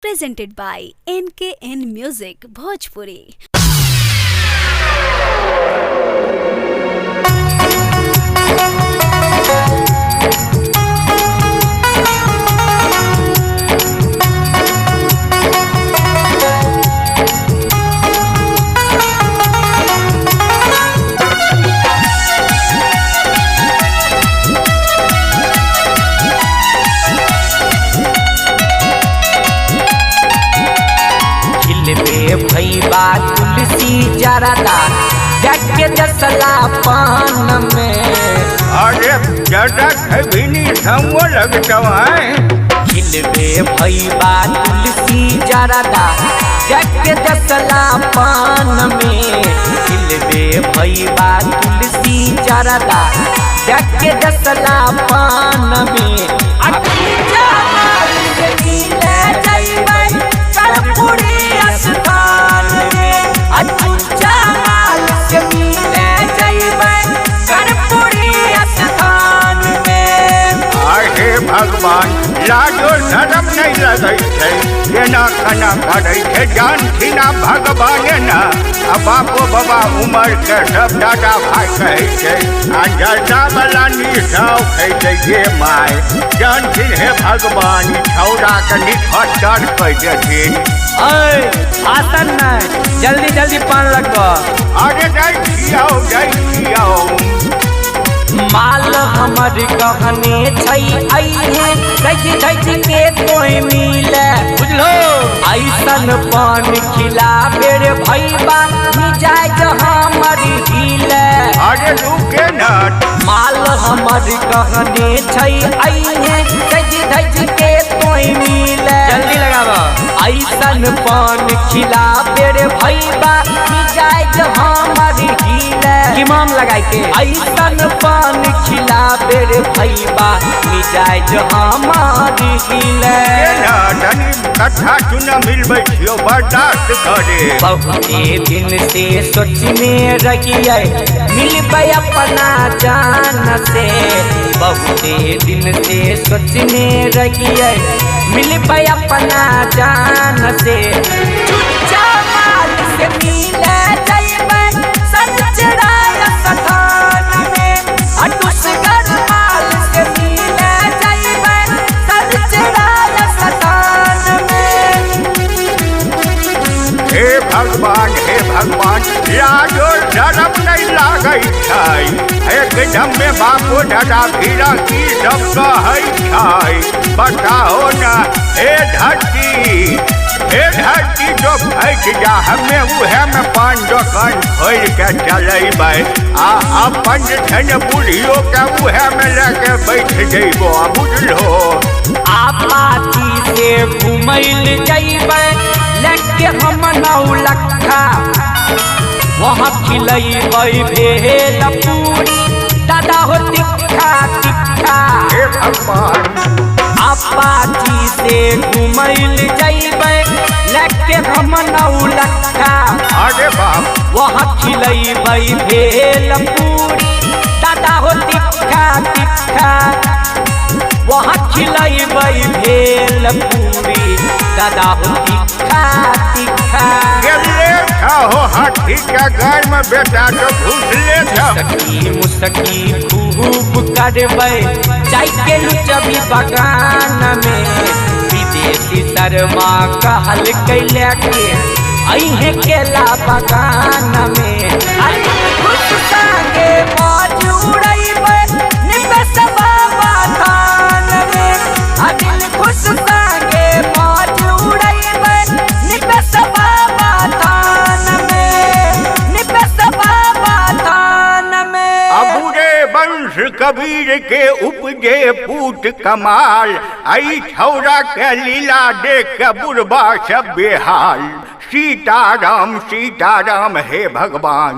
presented by NKN Music Bhojpuri. भैया तुलसी जरदा जग दसला पान में। अरे जरा भी नहीं समो लगता है। खिलबे भैया तुलसी जरदा जग दसला पान में। खिलबे भैया तुलसी जरदा जग दसला पान में। भगवान लाजो शरम नहीं लगे केना कना करे जानती ना भगवान ना। बापो बाबा उमर के सब दादा भाई कहे जलसा वाला निशाव खे माय जानती है भगवान छौरा के निखटर कर देथिन। आसन न जल्दी जल्दी पान लगवा। अरे जाइयो माल हमर कहने आई है सज के तोय मिले बुझलो। ऐसन पान खिला बेर भैया मिजाज हमर हिले। अरे रुके न माल हमर कहने आई है सज के तोय मिले। जल्दी लगावा। ऐसन पान खिला बेर भैया मिजाज हमर हिले। इमाम लगाई के ऐसन पान खिला बेर भैया मिजाज हमारी हिले। कथा सुन मिलबै छियो बर्दाश्त करे। बहुते दिन से सोचने रहिए मिलबै अपना जान से। बहुते दिन से सोचने रहिए मिलबै अपना जान से। चुच्चा माल से मिले जइबै सचराय सखान में। अटुसगर माल से मिले जइबै सचराय सखान में। हे भगवान लाजो शरम नहीं लागै छै। एकदम में बापो दादा भीड़ा की सब कहै छै। बताओ न हे धरती जो फैस जा हमें उहे में पान दुकान खोल के चलेबै। अपन धन बुढ़ियो के उहे में लेके बैठ जइबो बुझलो। आपाती से घुमैल जइबै लेके हम नौलखा। वहाँ खिलैबै भेल पूरी दादा हो तिक्खा तिक्खा। हे भगवान आपाती से घुमैल जइबै लेके हम नौलखा। अरे बाप वहाँ खिलैबै भेल पूरी दादा हो तिक्खा तिक्खा। वहाँ खिलैबै भेल पूरी दादा हो तिक्खा तिक्खा। गेले हो हाथी के घर में बेटा तो घुसले सकी मुसकी खूब करबै जाय के लुचबी बगान में। विदेशी शर्मा कहल कैले के अहे केला बगान में। खुश संगे मौज उड़ैबै निवेश बाबा थान में। दिल खुश संगे मौज उड़ैबै निवेश बाबा थान में। निवेश बाबा थान में। अबूरे वंश कबीर के उपजे पूत कमाल। आई छौरा के लीला देख के बुढ़बा सब बेहाल। सीताराम हे भगवान।